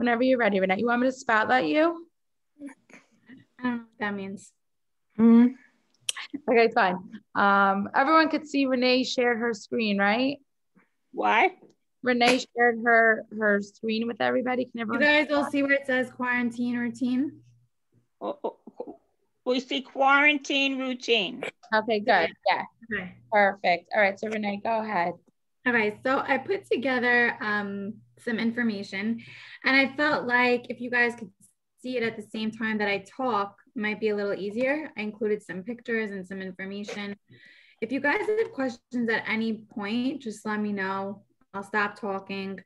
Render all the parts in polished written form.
Whenever you're ready, Renee. You want me to spotlight you? I don't know what that means. Okay, fine. Everyone could see Renee shared her screen, right? What? Renee shared her screen with everybody. Can You everyone? guys all see where it says quarantine routine? We see quarantine routine. Okay, good. Yeah. Okay. Perfect. All right. So Renee, go ahead. Okay, so I put together some information, and I felt like if you guys could see it at the same time that I talk, it might be a little easier. I included some pictures and some information. If you guys have questions at any point, just let me know. I'll stop talking.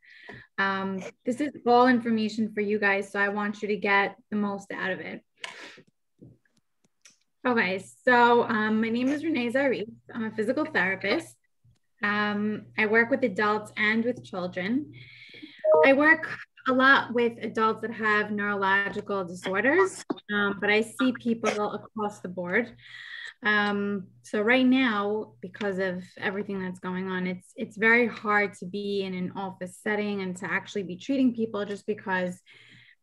This is all information for you guys, so I want you to get the most out of it. Okay, so my name is Renee Zyree. I'm a physical therapist. I work with adults and with children. I work a lot with adults that have neurological disorders, but I see people across the board. So right now, because of everything that's going on, it's very hard to be in an office setting and to actually be treating people, just because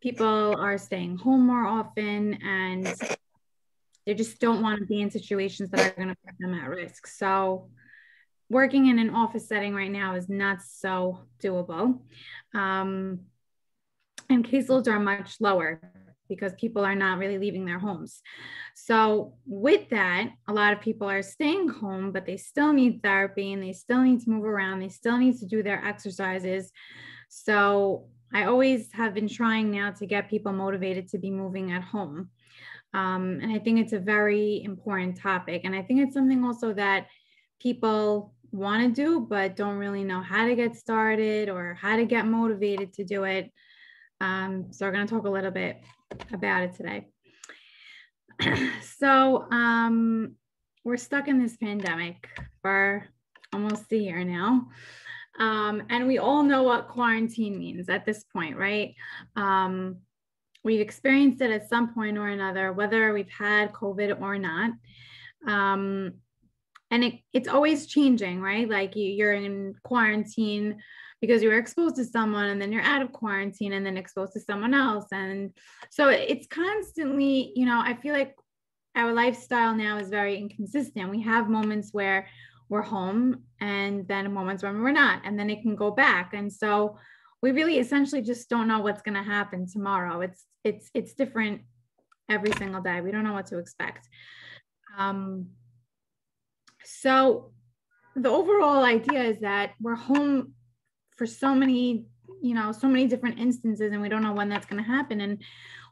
people are staying home more often and they just don't want to be in situations that are going to put them at risk. So working in an office setting right now is not so doable. And caseloads are much lower because people are not really leaving their homes. So with that, a lot of people are staying home, but they still need therapy and they still need to move around. They still need to do their exercises. So I always have been trying now to get people motivated to be moving at home. And I think it's a very important topic. And I think it's something also that people want to do, but don't really know how to get started or how to get motivated to do it. So we're going to talk a little bit about it today. So we're stuck in this pandemic for almost a year now. And we all know what quarantine means at this point, right? We've experienced it at some point or another, whether we've had COVID or not. And it's always changing, right? Like you're in quarantine because you were exposed to someone, and then you're out of quarantine and then exposed to someone else. And so it's constantly, I feel like our lifestyle now is very inconsistent. We have moments where we're home and then moments when we're not, and then it can go back. And so we really essentially just don't know what's going to happen tomorrow. It's different every single day. We don't know what to expect. So the overall idea is that we're home for so many different instances, and we don't know when that's going to happen. And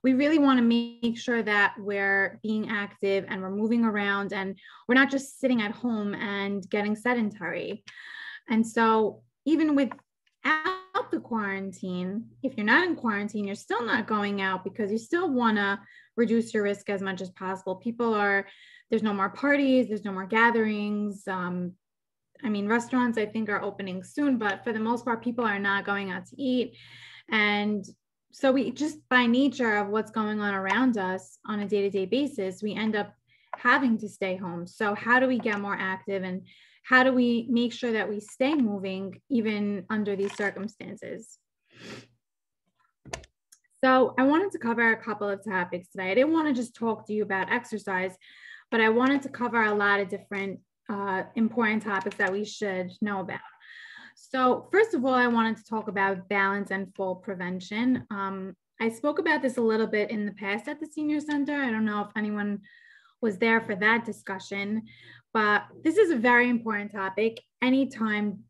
we really want to make sure that we're being active and we're moving around and we're not just sitting at home and getting sedentary. And so even without the quarantine, if you're not in quarantine, you're still not going out because you still want to reduce your risk as much as possible. There's no more parties, there's no more gatherings. Restaurants, I think, are opening soon, but for the most part, people are not going out to eat. And so we just, by nature of what's going on around us on a day-to-day basis, we end up having to stay home. So how do we get more active, and how do we make sure that we stay moving even under these circumstances? So I wanted to cover a couple of topics today. I didn't want to just talk to you about exercise, but I wanted to cover a lot of different important topics that we should know about. So first of all, I wanted to talk about balance and fall prevention. I spoke about this a little bit in the past at the Senior Center. I don't know if anyone was there for that discussion, but this is a very important topic anytime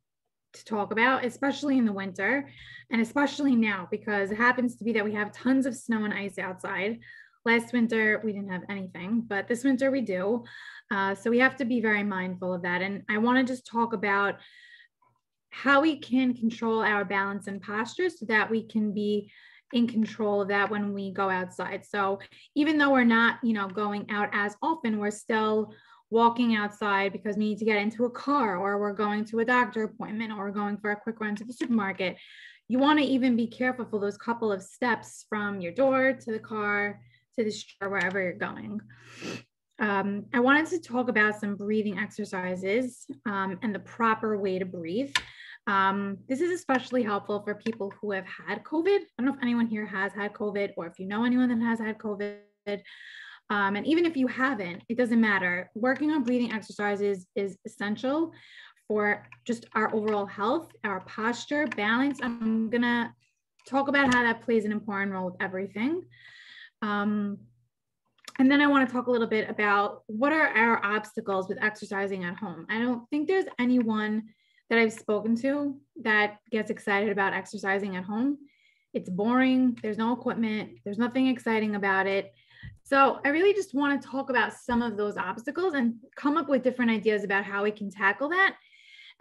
to talk about, especially in the winter, and especially now, because it happens to be that we have tons of snow and ice outside. Last winter, we didn't have anything, but this winter we do. So we have to be very mindful of that. And I want to just talk about how we can control our balance and posture so that we can be in control of that when we go outside. So even though we're not, going out as often, we're still walking outside because we need to get into a car, or we're going to a doctor appointment, or we're going for a quick run to the supermarket. You want to even be careful for those couple of steps from your door to the car to the store, wherever you're going. I wanted to talk about some breathing exercises and the proper way to breathe. This is especially helpful for people who have had COVID. I don't know if anyone here has had COVID, or if you know anyone that has had COVID. And even if you haven't, it doesn't matter. Working on breathing exercises is essential for just our overall health, our posture, balance. I'm gonna talk about how that plays an important role with everything. And then I want to talk a little bit about what are our obstacles with exercising at home. I don't think there's anyone that I've spoken to that gets excited about exercising at home. It's boring. There's no equipment. There's nothing exciting about it. So I really just want to talk about some of those obstacles and come up with different ideas about how we can tackle that.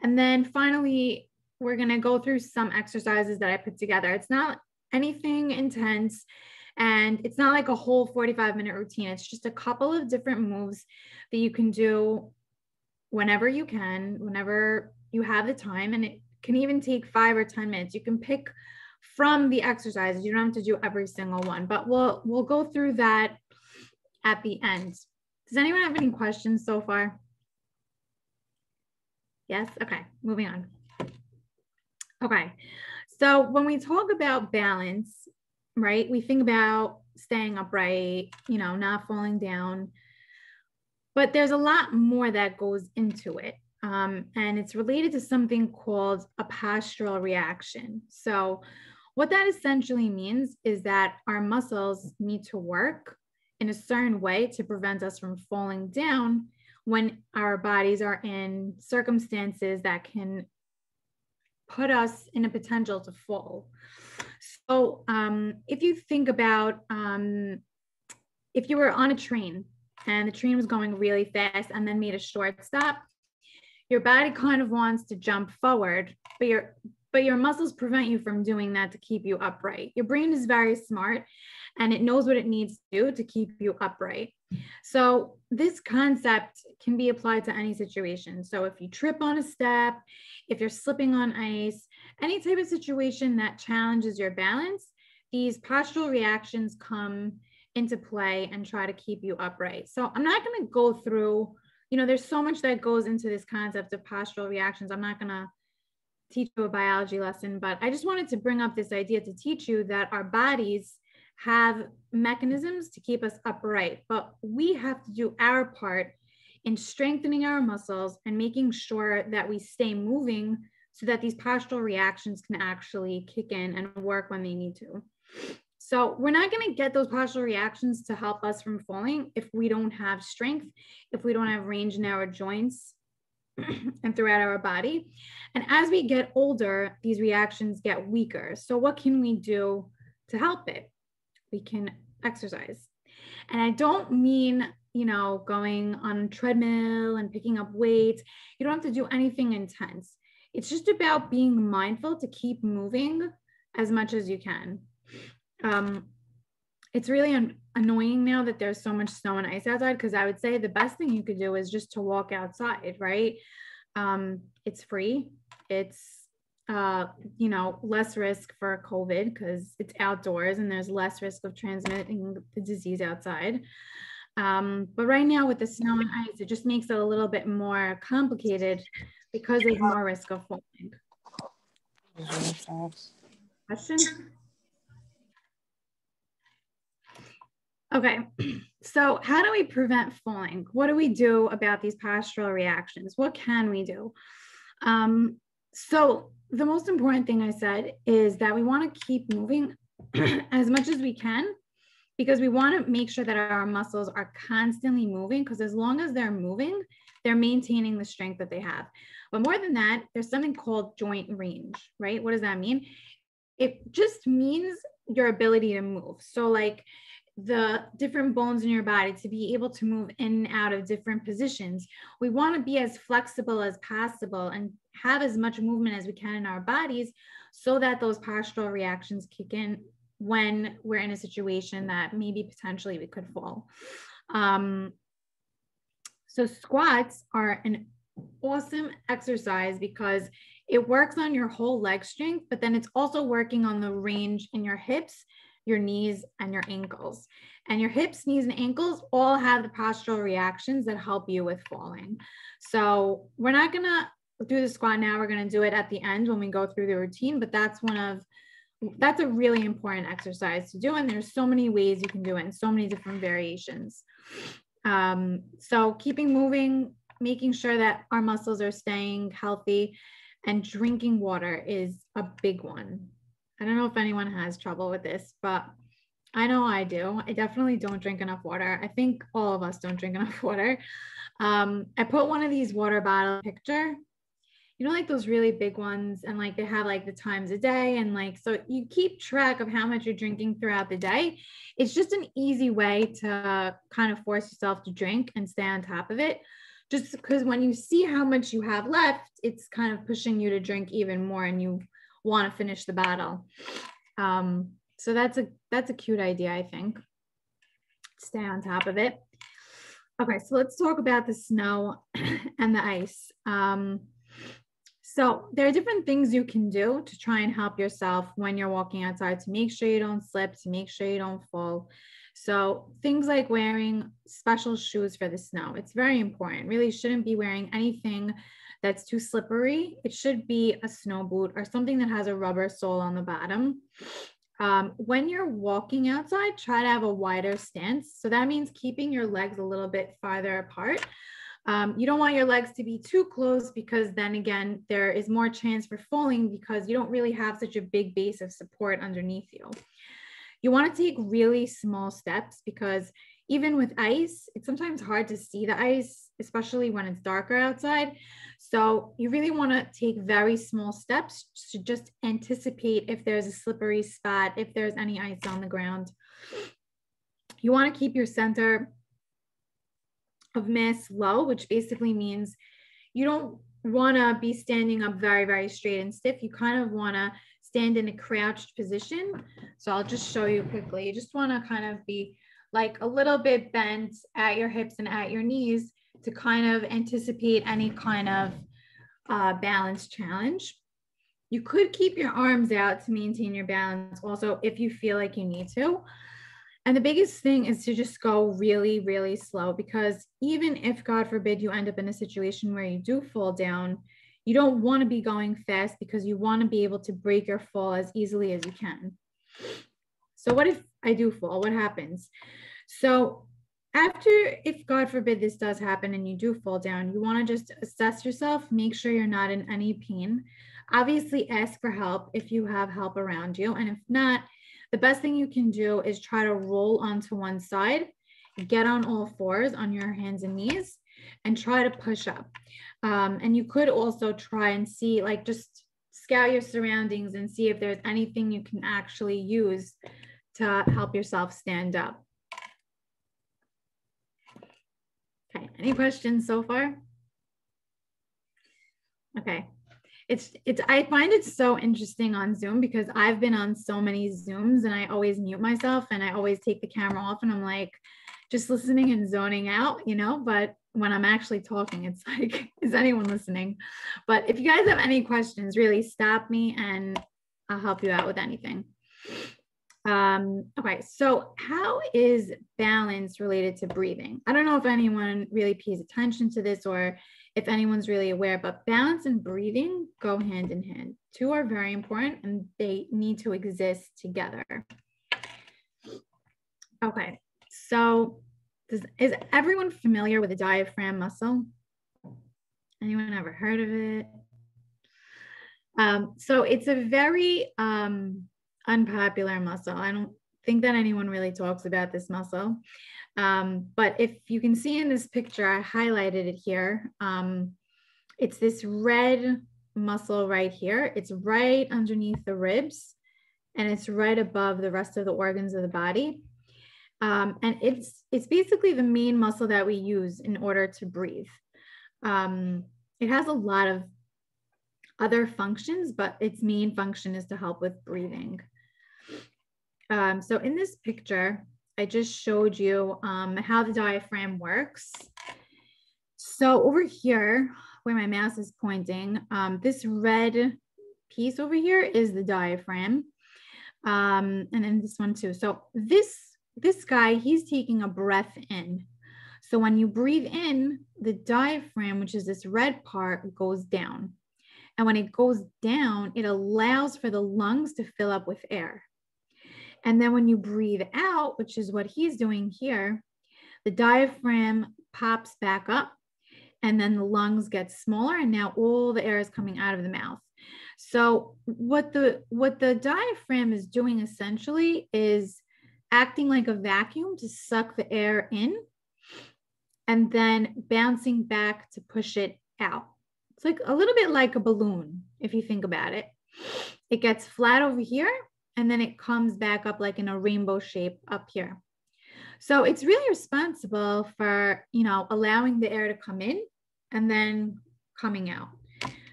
And then finally, we're going to go through some exercises that I put together. It's not anything intense, and it's not like a whole 45-minute routine. It's just a couple of different moves that you can do whenever you can, whenever you have the time. And it can even take 5 or 10 minutes. You can pick from the exercises. You don't have to do every single one, but we'll go through that at the end. Does anyone have any questions so far? Yes? Okay, moving on. Okay, so when we talk about balance, right, we think about staying upright, you know, not falling down, but there's a lot more that goes into it. And it's related to something called a postural reaction. So what that essentially means is that our muscles need to work in a certain way to prevent us from falling down when our bodies are in circumstances that can put us in a potential to fall. So if you think about if you were on a train and the train was going really fast and then made a short stop, your body kind of wants to jump forward, but your muscles prevent you from doing that to keep you upright. Your brain is very smart and it knows what it needs to do to keep you upright. So this concept can be applied to any situation. So if you trip on a step, if you're slipping on ice, any type of situation that challenges your balance, these postural reactions come into play and try to keep you upright. So I'm not going to go through, you know, there's so much that goes into this concept of postural reactions. I'm not going to teach you a biology lesson, but I just wanted to bring up this idea to teach you that our bodies have mechanisms to keep us upright, but we have to do our part in strengthening our muscles and making sure that we stay moving so that these postural reactions can actually kick in and work when they need to. So we're not going to get those postural reactions to help us from falling if we don't have strength, if we don't have range in our joints and throughout our body. And as we get older, these reactions get weaker. So what can we do to help it? We can exercise. And I don't mean, you know, going on a treadmill and picking up weights. You don't have to do anything intense. It's just about being mindful to keep moving as much as you can. It's really annoying now that there's so much snow and ice outside, because I would say the best thing you could do is just to walk outside, right? It's free. It's you know, less risk for COVID because it's outdoors and there's less risk of transmitting the disease outside. But right now with the snow and ice, it just makes it a little bit more complicated because there's more risk of falling. Question? Okay, so how do we prevent falling? What do we do about these postural reactions? What can we do? So the most important thing I said is that we want to keep moving as much as we can, because we want to make sure that our muscles are constantly moving, because as long as they're moving, they're maintaining the strength that they have. But more than that, there's something called joint range, right? What does that mean? It just means your ability to move. So like the different bones in your body to be able to move in and out of different positions. We want to be as flexible as possible and have as much movement as we can in our bodies so that those postural reactions kick in when we're in a situation that maybe potentially we could fall. So squats are an awesome exercise because it works on your whole leg strength, but then it's also working on the range in your hips, your knees, and your ankles. And your hips, knees, and ankles all have the postural reactions that help you with falling. So we're not gonna do the squat now. We're going to do it at the end when we go through the routine, but that's a really important exercise to do. And there's so many ways you can do it and so many different variations. So keeping moving, making sure that our muscles are staying healthy, and drinking water is a big one. I don't know if anyone has trouble with this, but I know I do. I definitely don't drink enough water. I think all of us don't drink enough water. I put one of these water bottle picture, you know, like those really big ones, and like they have like the times a day, and like, so you keep track of how much you're drinking throughout the day. It's just an easy way to kind of force yourself to drink and stay on top of it. Just because when you see how much you have left, it's kind of pushing you to drink even more, and you want to finish the bottle. So that's a cute idea, I think. Stay on top of it. Okay, so let's talk about the snow and the ice. So there are different things you can do to try and help yourself when you're walking outside to make sure you don't slip, to make sure you don't fall. So things like wearing special shoes for the snow. It's very important. Really shouldn't be wearing anything that's too slippery. It should be a snow boot or something that has a rubber sole on the bottom. When you're walking outside, try to have a wider stance. So that means keeping your legs a little bit farther apart. You don't want your legs to be too close, because then again, there is more chance for falling because you don't really have such a big base of support underneath you. You want to take really small steps, because even with ice, it's sometimes hard to see the ice, especially when it's darker outside. So you really want to take very small steps to just anticipate if there's a slippery spot, if there's any ice on the ground. You want to keep your center of mass low, which basically means you don't want to be standing up very, very straight and stiff. You kind of want to stand in a crouched position. So I'll just show you quickly. You just want to kind of be like a little bit bent at your hips and at your knees to kind of anticipate any kind of balance challenge. You could keep your arms out to maintain your balance also if you feel like you need to. And the biggest thing is to just go really, really slow, because even if, God forbid, you end up in a situation where you do fall down, you don't want to be going fast, because you want to be able to break your fall as easily as you can. So what if I do fall? What happens? So if, God forbid, this does happen and you do fall down, you want to just assess yourself, make sure you're not in any pain. Obviously, ask for help if you have help around you. And if not, the best thing you can do is try to roll onto one side, get on all fours on your hands and knees, and try to push up. And you could also try and see, like, just scout your surroundings and see if there's anything you can actually use to help yourself stand up. Okay, any questions so far? Okay. I find it so interesting on Zoom, because I've been on so many Zooms and I always mute myself and I always take the camera off and I'm like just listening and zoning out, you know, but when I'm actually talking, it's like, is anyone listening? But if you guys have any questions, really stop me and I'll help you out with anything. Okay, so how is balance related to breathing? I don't know if anyone really pays attention to this or if anyone's really aware, but balance and breathing go hand in hand. Two are very important and they need to exist together. Okay, so is everyone familiar with the diaphragm muscle? Anyone ever heard of it? So it's a very unpopular muscle. I don't think that anyone really talks about this muscle. But if you can see in this picture, I highlighted it here. It's this red muscle right here. It's right underneath the ribs and it's right above the rest of the organs of the body. And it's basically the main muscle that we use in order to breathe. It has a lot of other functions, but its main function is to help with breathing. So in this picture, I just showed you how the diaphragm works. So over here, where my mouse is pointing, this red piece over here is the diaphragm. And then this one too. So this guy, he's taking a breath in. So when you breathe in, the diaphragm, which is this red part, goes down. And when it goes down, it allows for the lungs to fill up with air. And then when you breathe out, which is what he's doing here, the diaphragm pops back up, and then the lungs get smaller, and now all the air is coming out of the mouth. So what the diaphragm is doing essentially is acting like a vacuum to suck the air in and then bouncing back to push it out. It's like a little bit like a balloon, if you think about it. It gets flat over here, and then it comes back up like in a rainbow shape up here. So it's really responsible for, allowing the air to come in and then coming out.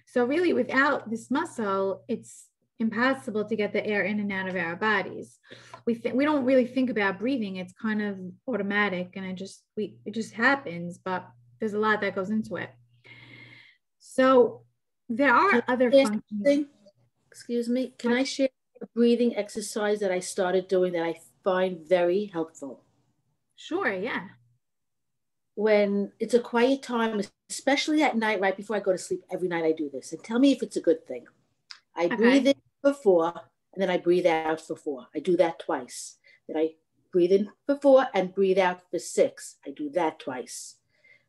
So really, without this muscle, it's impossible to get the air in and out of our bodies. We don't really think about breathing. It's kind of automatic, and it just happens, but there's a lot that goes into it. So there are other functions. Excuse me, can I share a breathing exercise that I started doing that I find very helpful? Sure, yeah. When it's a quiet time, especially at night, right before I go to sleep, every night I do this. And tell me if it's a good thing. I breathe in for 4, and then I breathe out for 4. I do that twice. Then I breathe in for 4 and breathe out for 6. I do that twice.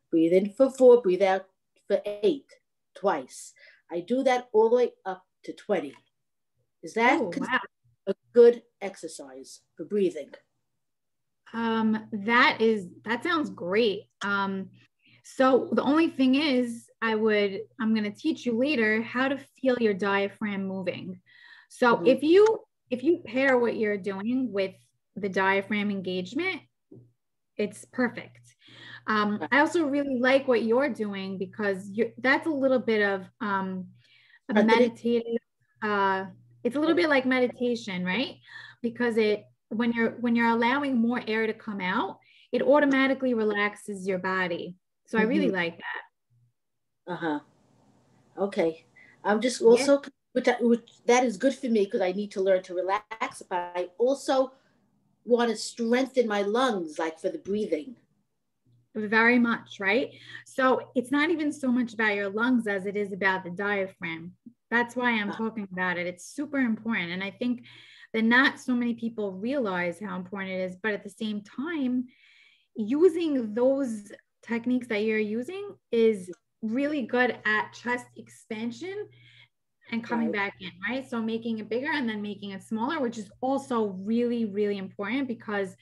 Breathe in for 4, breathe out for 8, twice. I do that all the way up to 20. Is that a good exercise for breathing? That sounds great. So the only thing is I'm going to teach you later how to feel your diaphragm moving. So if you pair what you're doing with the diaphragm engagement, it's perfect. I also really like what you're doing because that's a little bit of a meditative, it's a little bit like meditation, right? Because when you're allowing more air to come out, it automatically relaxes your body. So I really like that. Okay. I'm just also, that is good for me because I need to learn to relax, but I also want to strengthen my lungs, like for the breathing. Very much, right? So it's not even so much about your lungs as it is about the diaphragm. That's why I'm talking about it. It's super important. And I think that not so many people realize how important it is, but at the same time, using those techniques that you're using is really good at chest expansion and coming back in, right? So making it bigger and then making it smaller, which is also really, really important because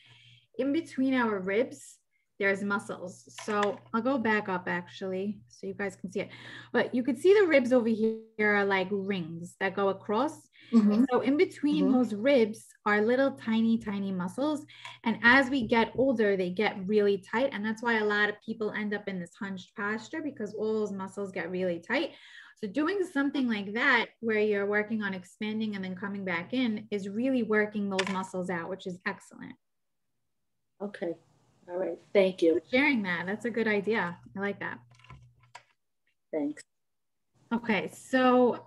in between our ribs, there's muscles. So I'll go back up actually, so you guys can see it. But you can see the ribs over here are like rings that go across. So in between those ribs are little tiny, tiny muscles. And as we get older, they get really tight. And that's why a lot of people end up in this hunched posture because all those muscles get really tight. So doing something like that, where you're working on expanding and then coming back in, is really working those muscles out, which is excellent. Okay. All right. Thank you. For sharing that. That's a good idea. I like that. Thanks. Okay. So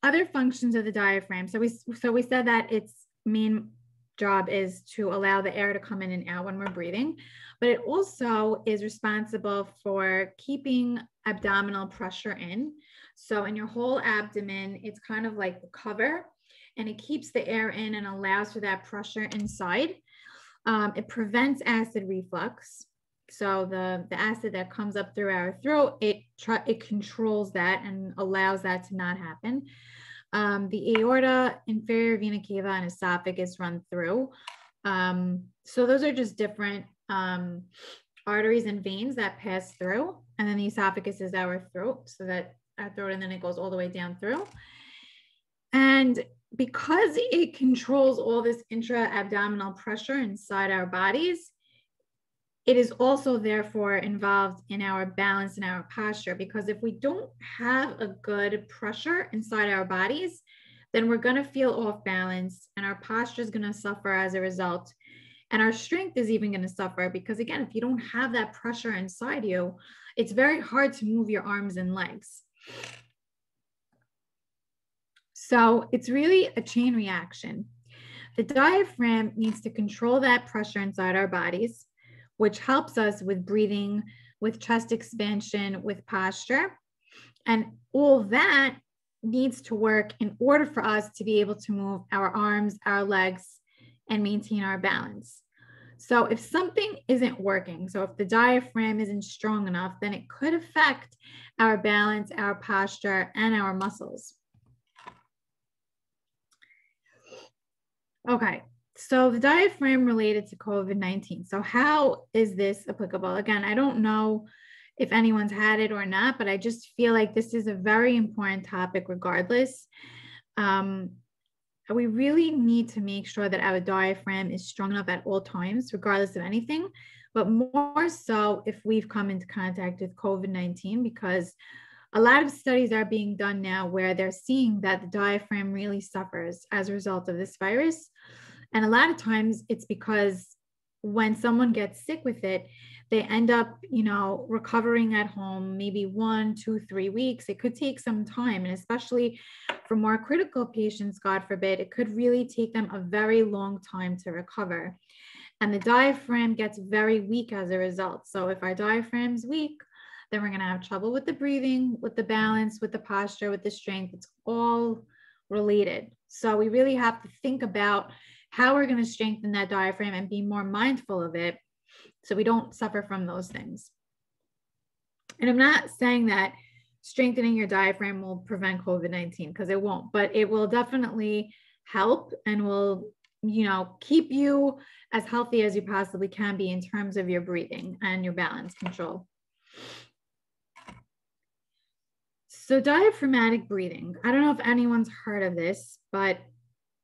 other functions of the diaphragm. So we said that its main job is to allow the air to come in and out when we're breathing, but it also is responsible for keeping abdominal pressure in. So in your whole abdomen, it's kind of like the cover, and it keeps the air in and allows for that pressure inside. It prevents acid reflux. So the acid that comes up through our throat, it controls that and allows that to not happen. The aorta, inferior vena cava, and esophagus run through. So those are just different arteries and veins that pass through. And then the esophagus is our throat, so that our throat, and then it goes all the way down through. And because it controls all this intra-abdominal pressure inside our bodies, it is also therefore involved in our balance and our posture, because if we don't have a good pressure inside our bodies, then we're going to feel off balance and our posture is going to suffer as a result. And our strength is even going to suffer because, again, if you don't have that pressure inside you, it's very hard to move your arms and legs. So it's really a chain reaction. The diaphragm needs to control that pressure inside our bodies, which helps us with breathing, with chest expansion, with posture. And all that needs to work in order for us to be able to move our arms, our legs, and maintain our balance. So if something isn't working, so if the diaphragm isn't strong enough, then it could affect our balance, our posture, and our muscles. Okay, so the diaphragm related to COVID-19. So how is this applicable? Again, I don't know if anyone's had it or not, but I just feel like this is a very important topic regardless. We really need to make sure that our diaphragm is strong enough at all times, regardless of anything, but more so if we've come into contact with COVID-19, because a lot of studies are being done now where they're seeing that the diaphragm really suffers as a result of this virus. And a lot of times it's because when someone gets sick with it, they end up, recovering at home, maybe 1, 2, 3 weeks. It could take some time. And especially for more critical patients, God forbid, it could really take them a very long time to recover. And the diaphragm gets very weak as a result. So if our diaphragm's weak, then we're going to have trouble with the breathing, with the balance, with the posture, with the strength. It's all related. So we really have to think about how we're going to strengthen that diaphragm and be more mindful of it so we don't suffer from those things. And I'm not saying that strengthening your diaphragm will prevent COVID-19, because it won't, but it will definitely help and will, keep you as healthy as you possibly can be in terms of your breathing and your balance control. So diaphragmatic breathing, I don't know if anyone's heard of this, but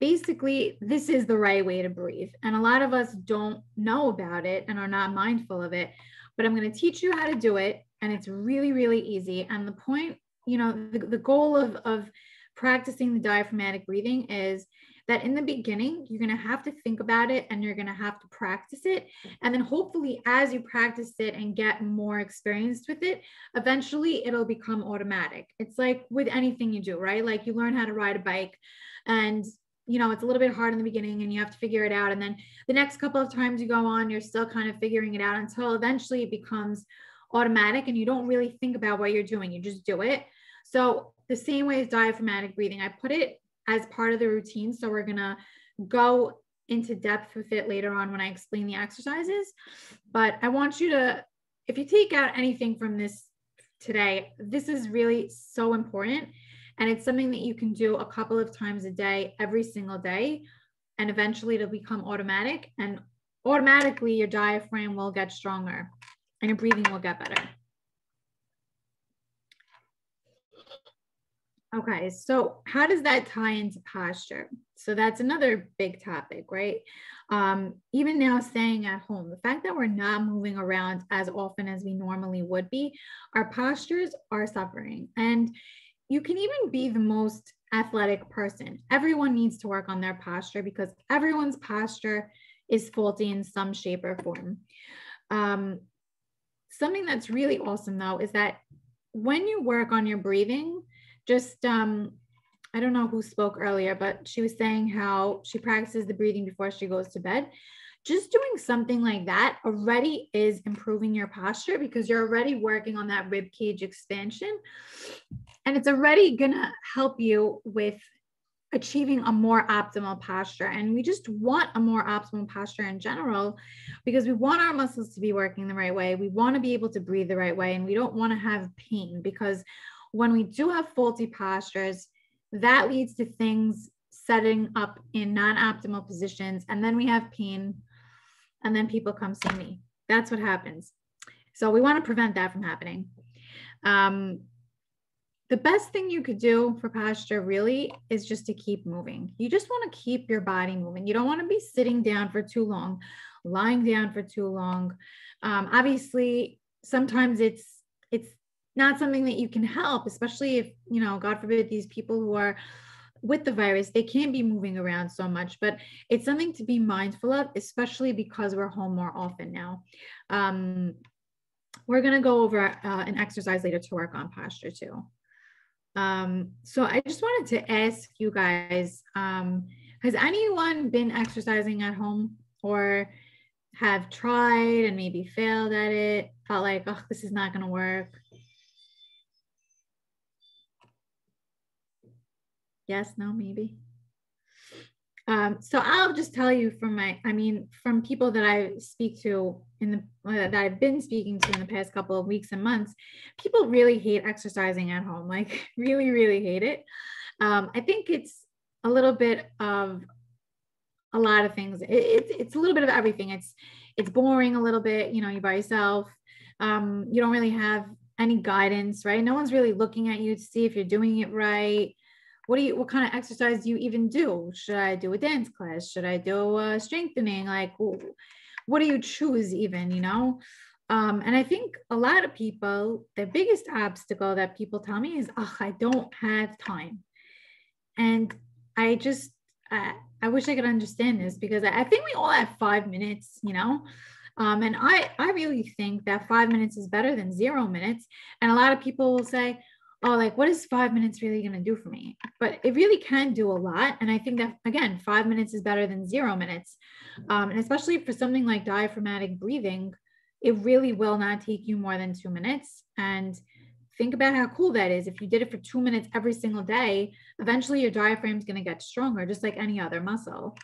basically this is the right way to breathe. And a lot of us don't know about it and are not mindful of it, but I'm going to teach you how to do it. And it's really, really easy. And the point, the goal of practicing the diaphragmatic breathing is that in the beginning, you're going to have to think about it and you're going to have to practice it. And then hopefully as you practice it and get more experienced with it, eventually it'll become automatic. It's like with anything you do, right? Like you learn how to ride a bike and it's a little bit hard in the beginning and you have to figure it out. And then the next couple of times you go on, you're still kind of figuring it out until eventually it becomes automatic and you don't really think about what you're doing. You just do it. So the same way as diaphragmatic breathing, I put it as part of the routine. So we're going to go into depth with it later on when I explain the exercises. But I want you to, if you take out anything from this today, this is really so important. And it's something that you can do a couple of times a day, every single day. And eventually it'll become automatic. And automatically your diaphragm will get stronger and your breathing will get better. Okay, so how does that tie into posture? So that's another big topic, right? Even now staying at home, the fact that we're not moving around as often as we normally would be, our postures are suffering. And you can even be the most athletic person. Everyone needs to work on their posture because everyone's posture is faulty in some shape or form. Something that's really awesome though, is that when you work on your breathing, just, I don't know who spoke earlier, but she was saying how she practices the breathing before she goes to bed. Just doing something like that already is improving your posture because you're already working on that rib cage expansion. And it's already gonna help you with achieving a more optimal posture. And we just want a more optimal posture in general because we want our muscles to be working the right way. We want to be able to breathe the right way. And we don't want to have pain because when we do have faulty postures, that leads to things setting up in non-optimal positions. And then we have pain and then people come see me. That's what happens. So we want to prevent that from happening. The best thing you could do for posture really is just to keep moving. You just want to keep your body moving. You don't want to be sitting down for too long, lying down for too long. Obviously, sometimes it's not something that you can help, especially if, God forbid, these people who are with the virus, they can't be moving around so much, but it's something to be mindful of, especially because we're home more often now. We're going to go over an exercise later to work on posture too. So I just wanted to ask you guys, has anyone been exercising at home or have tried and maybe failed at it, felt like, oh, this is not going to work? Yes, no, maybe. So I'll just tell you from people that I speak to that I've been speaking to in the past couple of weeks and months, people really hate exercising at home, like really, really hate it. I think it's a little bit of a lot of things. It's a little bit of everything. It's boring a little bit, you're by yourself. You don't really have any guidance, right? No one's really looking at you to see if you're doing it right. What kind of exercise do you even do? Should I do a dance class? Should I do strengthening? Like, what do you choose even, And I think a lot of people, the biggest obstacle that people tell me is, oh, I don't have time. And I just, I wish I could understand this, because I think we all have 5 minutes, and I really think that 5 minutes is better than 0 minutes. And a lot of people will say, oh, like, what is 5 minutes really going to do for me? But it really can do a lot. And I think that, again, 5 minutes is better than 0 minutes. And especially for something like diaphragmatic breathing, it really will not take you more than 2 minutes. And think about how cool that is. If you did it for 2 minutes every single day, eventually your diaphragm is going to get stronger, just like any other muscle.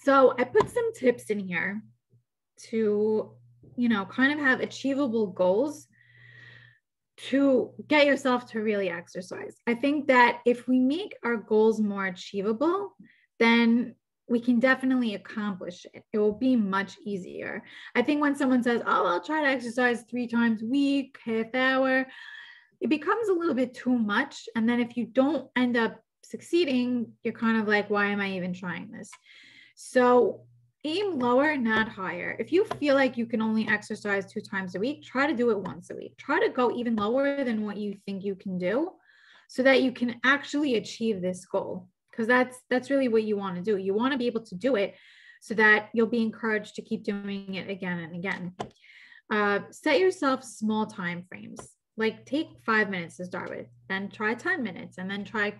So I put some tips in here to, kind of have achievable goals to get yourself to really exercise. I think that if we make our goals more achievable, then we can definitely accomplish it. It will be much easier. I think when someone says, oh, I'll try to exercise 3 times a week, half hour, it becomes a little bit too much. And then if you don't end up succeeding, you're kind of like, why am I even trying this? So aim lower, not higher. If you feel like you can only exercise 2 times a week, try to do it once a week. Try to go even lower than what you think you can do so that you can actually achieve this goal. Because that's really what you want to do. You want to be able to do it so that you'll be encouraged to keep doing it again and again. Set yourself small time frames. Like take 5 minutes to start with, then try 10 minutes, and then try,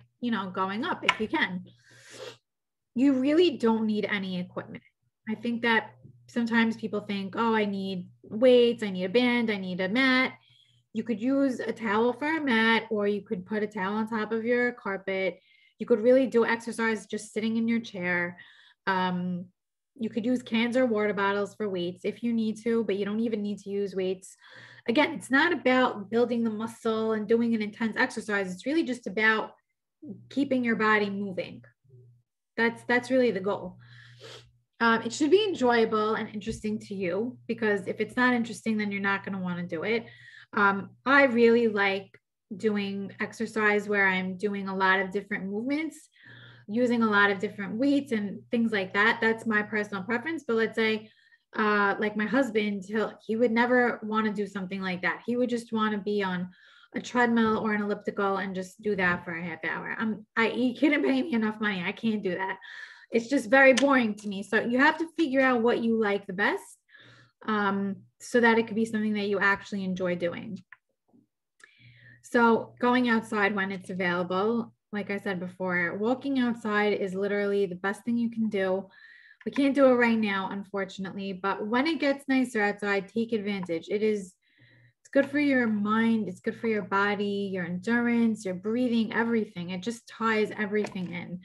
going up if you can. You really don't need any equipment. I think that sometimes people think, oh, I need weights, I need a band, I need a mat. You could use a towel for a mat, or you could put a towel on top of your carpet. You could really do exercise just sitting in your chair. You could use cans or water bottles for weights if you need to, but you don't even need to use weights. Again, it's not about building the muscle and doing an intense exercise. It's really just about keeping your body moving. That's really the goal. It should be enjoyable and interesting to you, because if it's not interesting, then you're not going to want to do it. I really like doing exercise where I'm doing a lot of different movements, using a lot of different weights and things like that. That's my personal preference. But let's say, like my husband, he would never want to do something like that. He would just want to be on a treadmill or an elliptical and just do that for a half hour. He couldn't pay me enough money. I can't do that. It's just very boring to me. So you have to figure out what you like the best, so that it could be something that you actually enjoy doing. So going outside when it's available, like I said before, walking outside is literally the best thing you can do. We can't do it right now, unfortunately, but when it gets nicer outside, take advantage. It's good for your mind. It's good for your body, your endurance, your breathing, everything. It just ties everything in.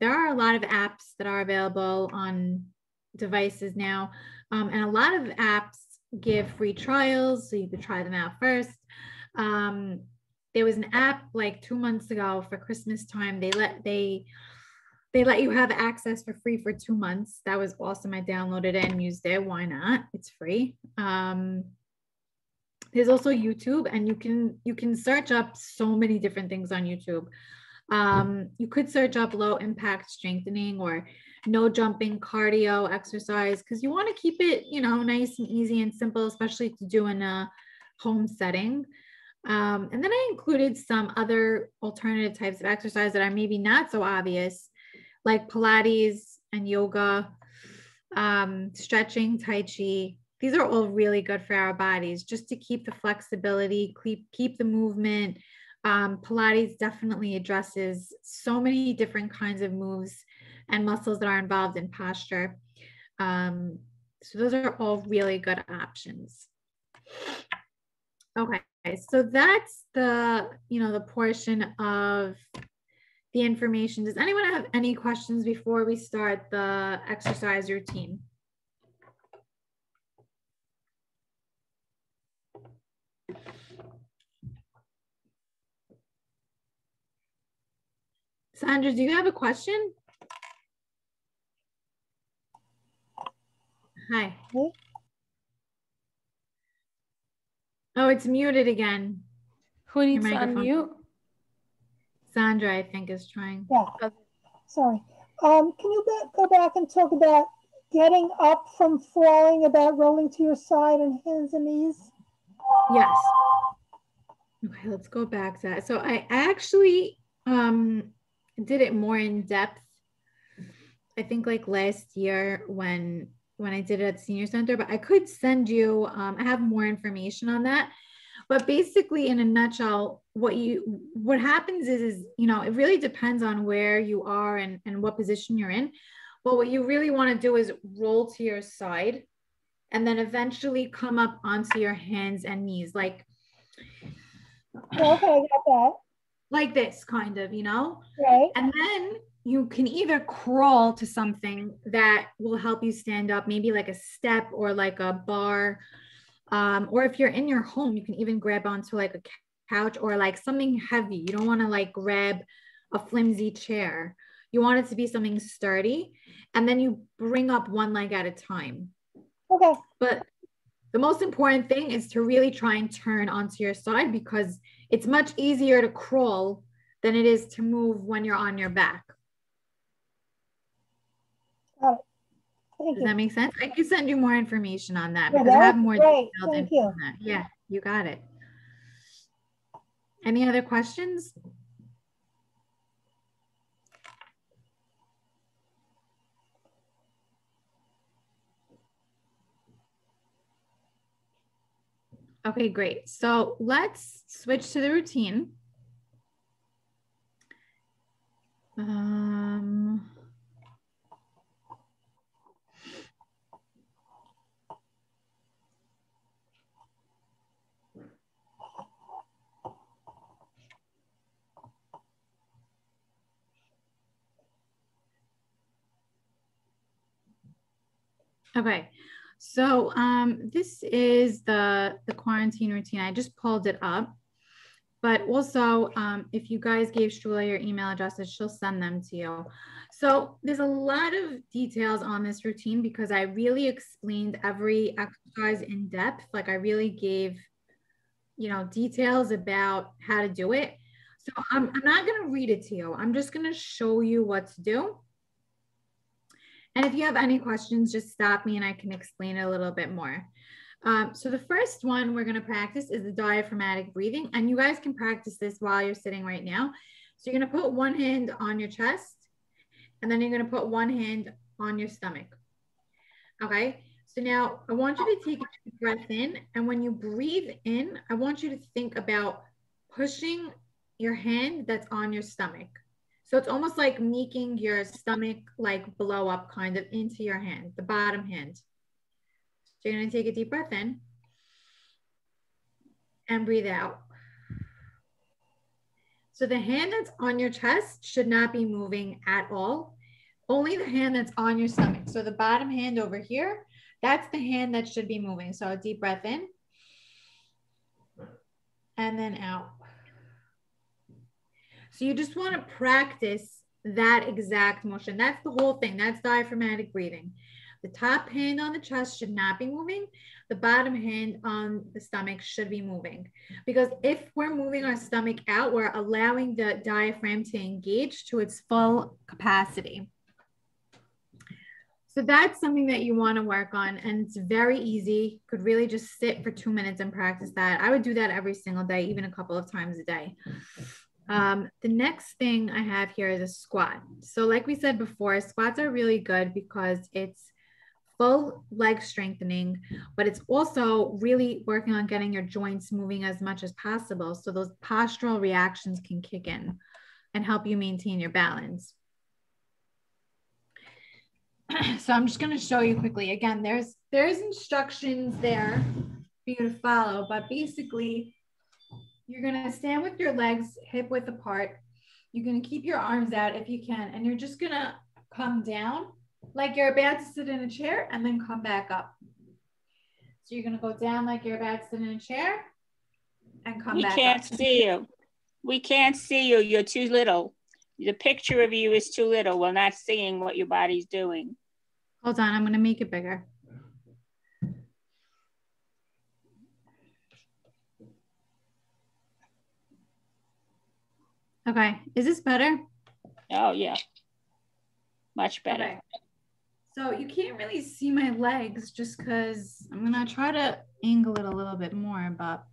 There are a lot of apps that are available on devices now, and a lot of apps give free trials, so you could try them out first. There was an app like 2 months ago for Christmas time. They let you have access for free for 2 months. That was awesome. I downloaded it and used it. Why not? It's free. There's also YouTube, and you can search up so many different things on YouTube. You could search up low impact strengthening or no jumping cardio exercise, because you want to keep it, nice and easy and simple, especially to do in a home setting. And then I included some other alternative types of exercise that are maybe not so obvious, like Pilates and yoga, stretching, Tai Chi. These are all really good for our bodies, just to keep the flexibility, keep the movement. Pilates definitely addresses so many different kinds of moves and muscles that are involved in posture. So those are all really good options. Okay, so that's the, the portion of the information. Does anyone have any questions before we start the exercise routine? Sandra, do you have a question? Hi. Oh, it's muted again. Who needs to unmute? Sandra, I think, is trying. Yeah, sorry. Can you go back and talk about getting up from falling, about rolling to your side and hands and knees? Yes. Okay, let's go back to that. So I actually did it more in depth, I think like last year when I did it at the senior center, but I could send you, I have more information on that. But basically, in a nutshell, what happens is, it really depends on where you are and what position you're in. But what you really want to do is roll to your side and then eventually come up onto your hands and knees, like, okay, I got that. Like this kind of, Right. And then you can either crawl to something that will help you stand up, maybe like a step or like a bar. Or if you're in your home, you can even grab onto like a couch or like something heavy. You don't want to like grab a flimsy chair. You want it to be something sturdy. And then you bring up one leg at a time. Okay. But the most important thing is to really try and turn onto your side, because it's much easier to crawl than it is to move when you're on your back. Got it. Thank Does you. that make sense? I can send you more information on that, Yeah, because I have that's more great. detailed Thank info you. on that. Yeah, you got it. Any other questions? Okay, great. So let's switch to the routine. Okay, so this is the quarantine routine. I just pulled it up, but also if you guys gave Shula your email addresses, she'll send them to you. So there's a lot of details on this routine because I really explained every exercise in depth. Like I really gave, details about how to do it. So I'm not going to read it to you. I'm just going to show you what to do. And if you have any questions, just stop me and I can explain it a little bit more. So the first one we're going to practice is the diaphragmatic breathing. And you guys can practice this while you're sitting right now. So you're going to put one hand on your chest and then you're going to put one hand on your stomach. Okay. So now I want you to take a deep breath in. And when you breathe in, I want you to think about pushing your hand that's on your stomach. So it's almost like making your stomach like blow up kind of into your hand, the bottom hand. So you're going to take a deep breath in and breathe out. So the hand that's on your chest should not be moving at all. Only the hand that's on your stomach. So the bottom hand over here, that's the hand that should be moving. So a deep breath in and then out. So you just want to practice that exact motion. That's the whole thing. That's diaphragmatic breathing. The top hand on the chest should not be moving. The bottom hand on the stomach should be moving. Because if we're moving our stomach out, we're allowing the diaphragm to engage to its full capacity. So that's something that you want to work on. And it's very easy. Could really just sit for 2 minutes and practice that. I would do that every single day, even a couple of times a day. The next thing I have here is a squat. So like we said before, squats are really good because it's full leg strengthening, but it's also really working on getting your joints moving as much as possible. So those postural reactions can kick in and help you maintain your balance. So I'm just going to show you quickly. Again, there's instructions there for you to follow, but basically you're going to stand with your legs hip width apart. You're going to keep your arms out if you can, and you're just going to come down like you're about to sit in a chair and then come back up. So you're going to go down like you're about to sit in a chair and come back up. We can't see you. We can't see you. You're too little. The picture of you is too little. We're not seeing what your body's doing. Hold on, I'm going to make it bigger. Okay, is this better? Oh, yeah. Much better. Okay. So you can't really see my legs just because I'm going to try to angle it a little bit more, but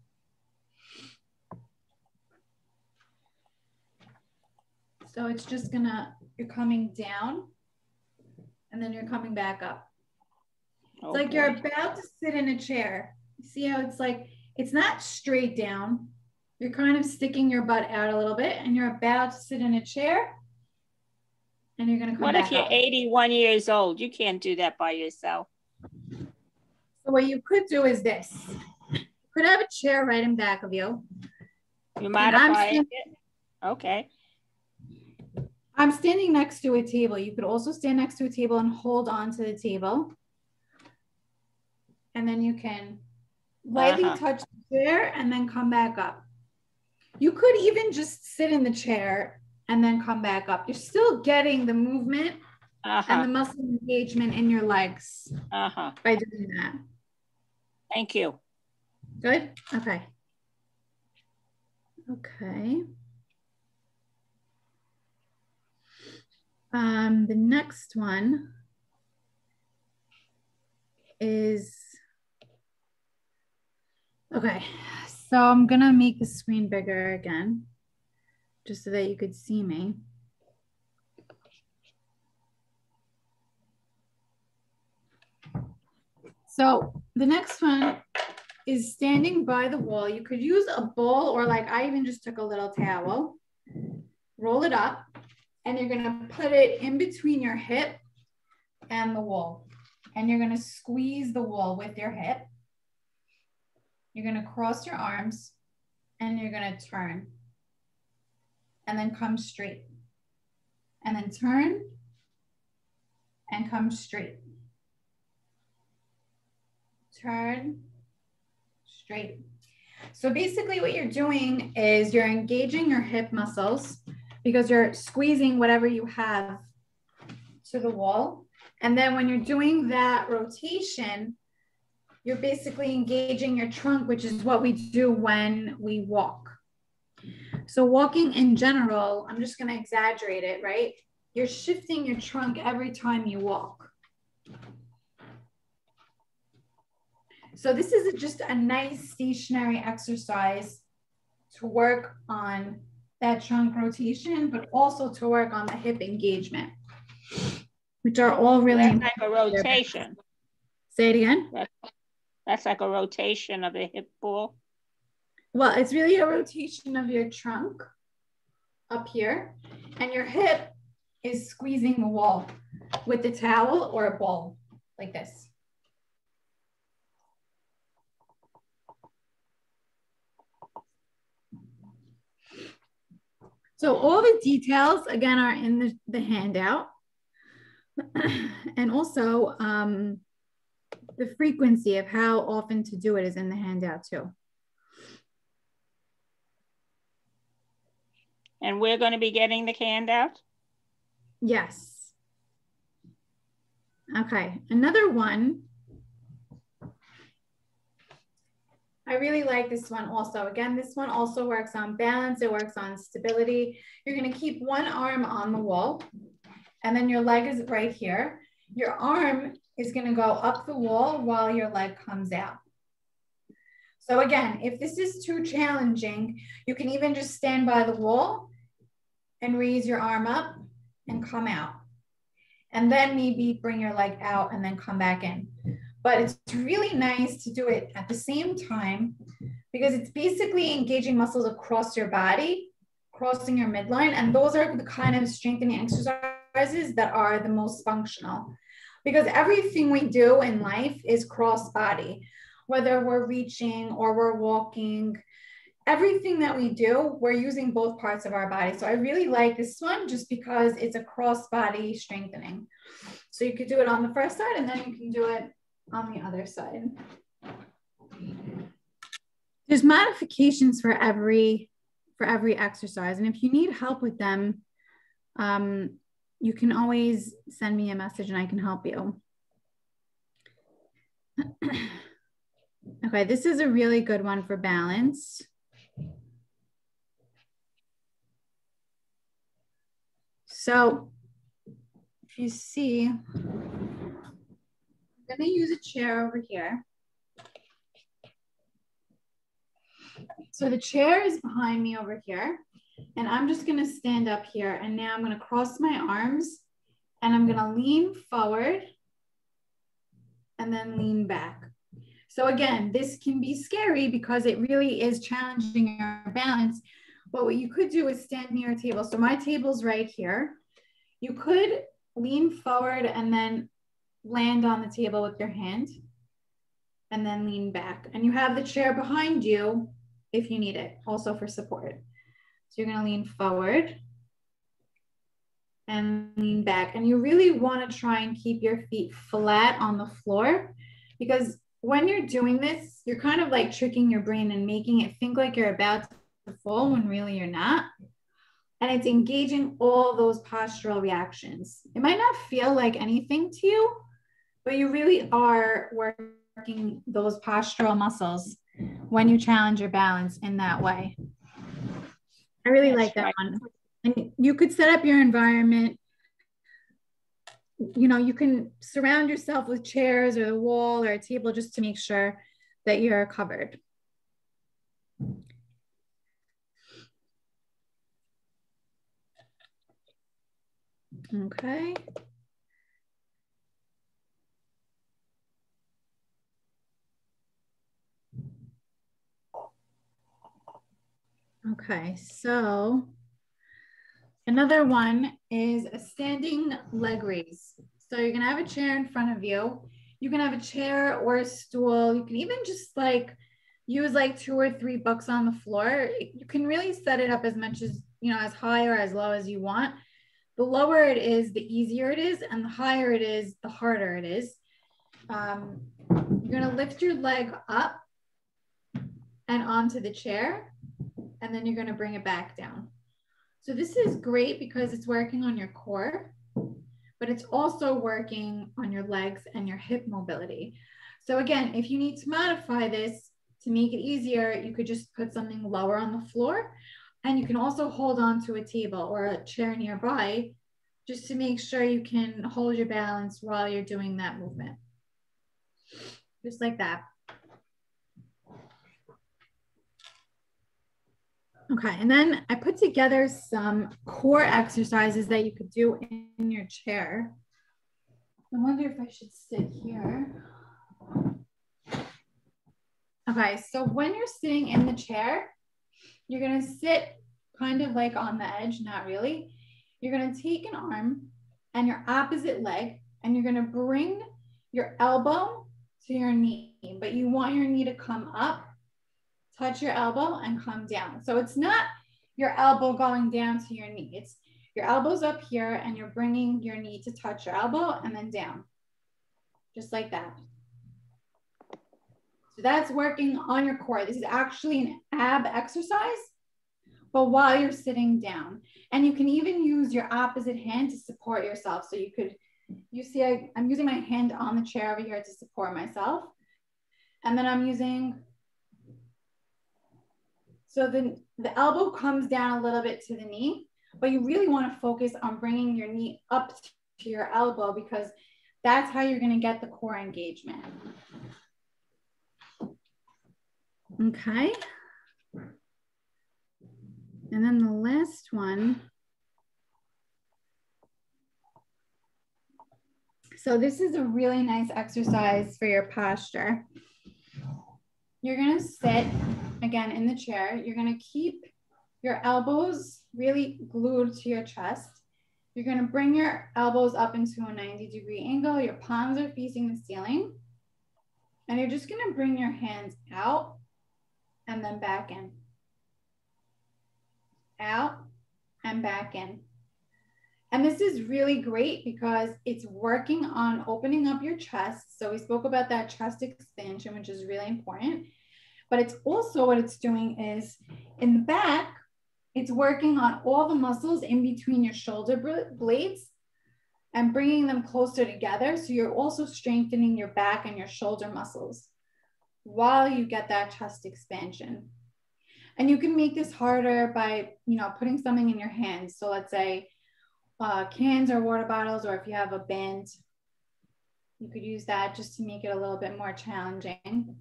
so it's just gonna, you're coming down and then you're coming back up. Oh, It's like you're about to sit in a chair. See how it's like, it's not straight down. You're kind of sticking your butt out a little bit and you're about to sit in a chair and you're gonna come What back if you're up. 81 years old? You can't do that by yourself. So what you could do is this. You could have a chair right in back of you. You modify it? Okay. I'm standing next to a table. You could also stand next to a table and hold on to the table. And then you can lightly touch the chair and then come back up. You could even just sit in the chair and then come back up. You're still getting the movement and the muscle engagement in your legs by doing that. Thank you. Good? Okay. Okay. The next one is, okay, so I'm gonna make the screen bigger again, just so that you could see me. So the next one is standing by the wall. You could use a bowl, or like I even just took a little towel, roll it up, and you're gonna put it in between your hip and the wall. And you're gonna squeeze the wall with your hip. You're gonna cross your arms and you're gonna turn. And then come straight. And then turn and come straight. Turn, straight. So basically what you're doing is you're engaging your hip muscles because you're squeezing whatever you have to the wall. And then when you're doing that rotation, you're basically engaging your trunk, which is what we do when we walk. So walking in general, I'm just gonna exaggerate it, right? You're shifting your trunk every time you walk. So this is just a nice stationary exercise to work on that trunk rotation, but also to work on the hip engagement, which are all really That's like a rotation. Say it again. That's like a rotation of the hip ball. Well, it's really a rotation of your trunk up here, and your hip is squeezing the wall with the towel or a ball like this. So all the details, again, are in the handout. And also the frequency of how often to do it is in the handout too. And we're going to be getting the handout? Yes. Okay, another one. I really like this one also. Again, this one also works on balance. It works on stability. You're going to keep one arm on the wall, and then your leg is right here. Your arm is going to go up the wall while your leg comes out. So again, if this is too challenging, you can even just stand by the wall and raise your arm up and come out. And then maybe bring your leg out and then come back in. But it's really nice to do it at the same time because it's basically engaging muscles across your body, crossing your midline. And those are the kind of strengthening exercises that are the most functional. because everything we do in life is cross body, whether we're reaching or we're walking. Everything that we do, we're using both parts of our body. So I really like this one just because it's a cross body strengthening. So you could do it on the first side and then you can do it on the other side. There's modifications for every exercise. And if you need help with them, you can always send me a message and I can help you. Okay, this is a really good one for balance. So if you see, I'm gonna use a chair over here. So the chair is behind me over here, and I'm just gonna stand up here, and now I'm gonna cross my arms and I'm gonna lean forward and then lean back. So again, this can be scary because it really is challenging your balance. But what you could do is stand near a table. So my table's right here. You could lean forward and then land on the table with your hand and then lean back. And you have the chair behind you if you need it, also for support. So you're gonna lean forward and lean back. And you really wanna try and keep your feet flat on the floor, because when you're doing this, you're kind of like tricking your brain and making it think like you're about to fall when really you're not. And it's engaging all those postural reactions. It might not feel like anything to you, but you really are working those postural muscles when you challenge your balance in that way. I really like that one. And you could set up your environment. You know, you can surround yourself with chairs or the wall or a table just to make sure that you're covered. Okay. Okay, so another one is a standing leg raise. So you're gonna have a chair in front of you. You can have a chair or a stool. You can even just like use like 2 or 3 books on the floor. You can really set it up as much as, you know, as high or as low as you want. The lower it is, the easier it is, and the higher it is, the harder it is. You're gonna lift your leg up and onto the chair, and then you're gonna bring it back down. So this is great because it's working on your core, but it's also working on your legs and your hip mobility. So again, if you need to modify this to make it easier, you could just put something lower on the floor, and you can also hold on to a table or a chair nearby just to make sure you can hold your balance while you're doing that movement. Just like that. Okay, and then I put together some core exercises that you could do in your chair. I wonder if I should sit here. Okay, so when you're sitting in the chair, you're gonna sit kind of like on the edge, not really. You're gonna take an arm and your opposite leg, and you're gonna bring your elbow to your knee, but you want your knee to come up, touch your elbow and come down. So it's not your elbow going down to your knee. It's your elbow's up here and you're bringing your knee to touch your elbow and then down, just like that. So that's working on your core. This is actually an ab exercise, but while you're sitting down. And you can even use your opposite hand to support yourself. So you could, you see, I'm using my hand on the chair over here to support myself. And then I'm using, so the elbow comes down a little bit to the knee, but you really want to focus on bringing your knee up to your elbow, because that's how you're going to get the core engagement. Okay. And then the last one. So this is a really nice exercise for your posture. You're gonna sit again in the chair. You're gonna keep your elbows really glued to your chest. You're gonna bring your elbows up into a 90-degree angle. Your palms are facing the ceiling. And you're just gonna bring your hands out and then back in. Out and back in. And this is really great because it's working on opening up your chest. So we spoke about that chest expansion, which is really important. But it's also what it's doing is in the back, it's working on all the muscles in between your shoulder blades and bringing them closer together. So you're also strengthening your back and your shoulder muscles while you get that chest expansion. And you can make this harder by, putting something in your hands. So let's say cans or water bottles, or if you have a band, you could use that just to make it a little bit more challenging.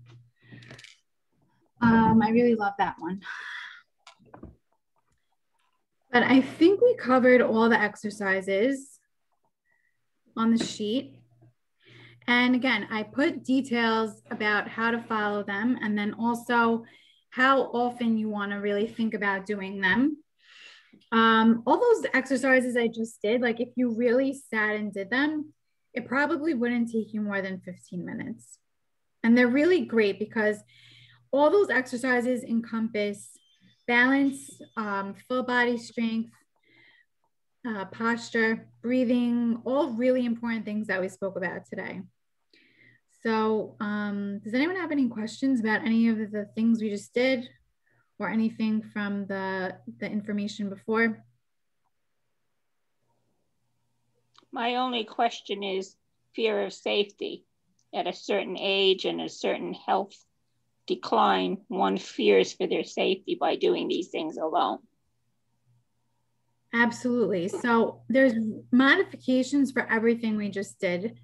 I really love that one. But I think we covered all the exercises on the sheet. And again, I put details about how to follow them and then also how often you want to really think about doing them. All those exercises I just did, like if you really sat and did them, it probably wouldn't take you more than 15 minutes. And they're really great because all those exercises encompass balance, full body strength, posture, breathing, all really important things that we spoke about today. So does anyone have any questions about any of the things we just did or anything from the information before? My only question is fear of safety. At a certain age and a certain health decline, one fears for their safety by doing these things alone. Absolutely. So there's modifications for everything we just did.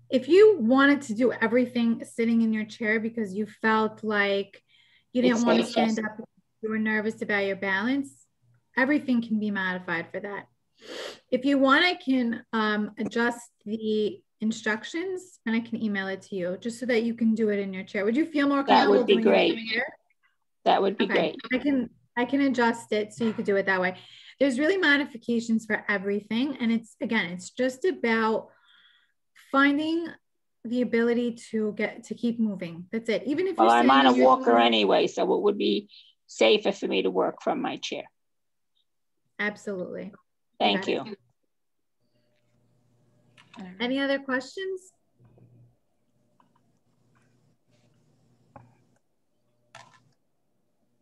If you wanted to do everything sitting in your chair because you felt like you didn't want to stand up, you were nervous about your balance, everything can be modified for that. If you want, I can adjust the instructions and I can email it to you just so that you can do it in your chair. Would you feel more comfortable? That would be great. That would be great. I can adjust it so you could do it that way. There's really modifications for everything. And it's just about finding the ability to keep moving. That's it. Even if I'm on a walker anyway, so it would be safer for me to work from my chair. Absolutely. Thank you. Any other questions?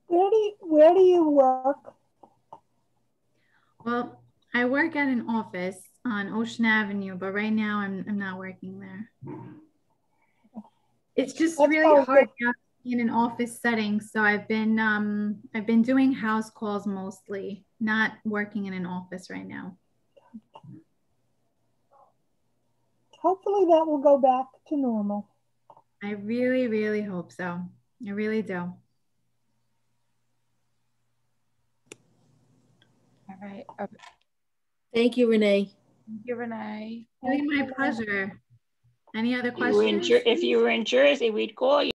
Where do you work? Well, I work at an office on Ocean Avenue, but right now I'm not working there. It's just really hard in an office setting. So I've been doing house calls mostly, not working in an office right now. Hopefully that will go back to normal. I really, really hope so. I really do. All right. Okay. Thank you, Renee. Thank you, Renee. Really my pleasure. Any other questions? If you were in Jersey, we'd call you.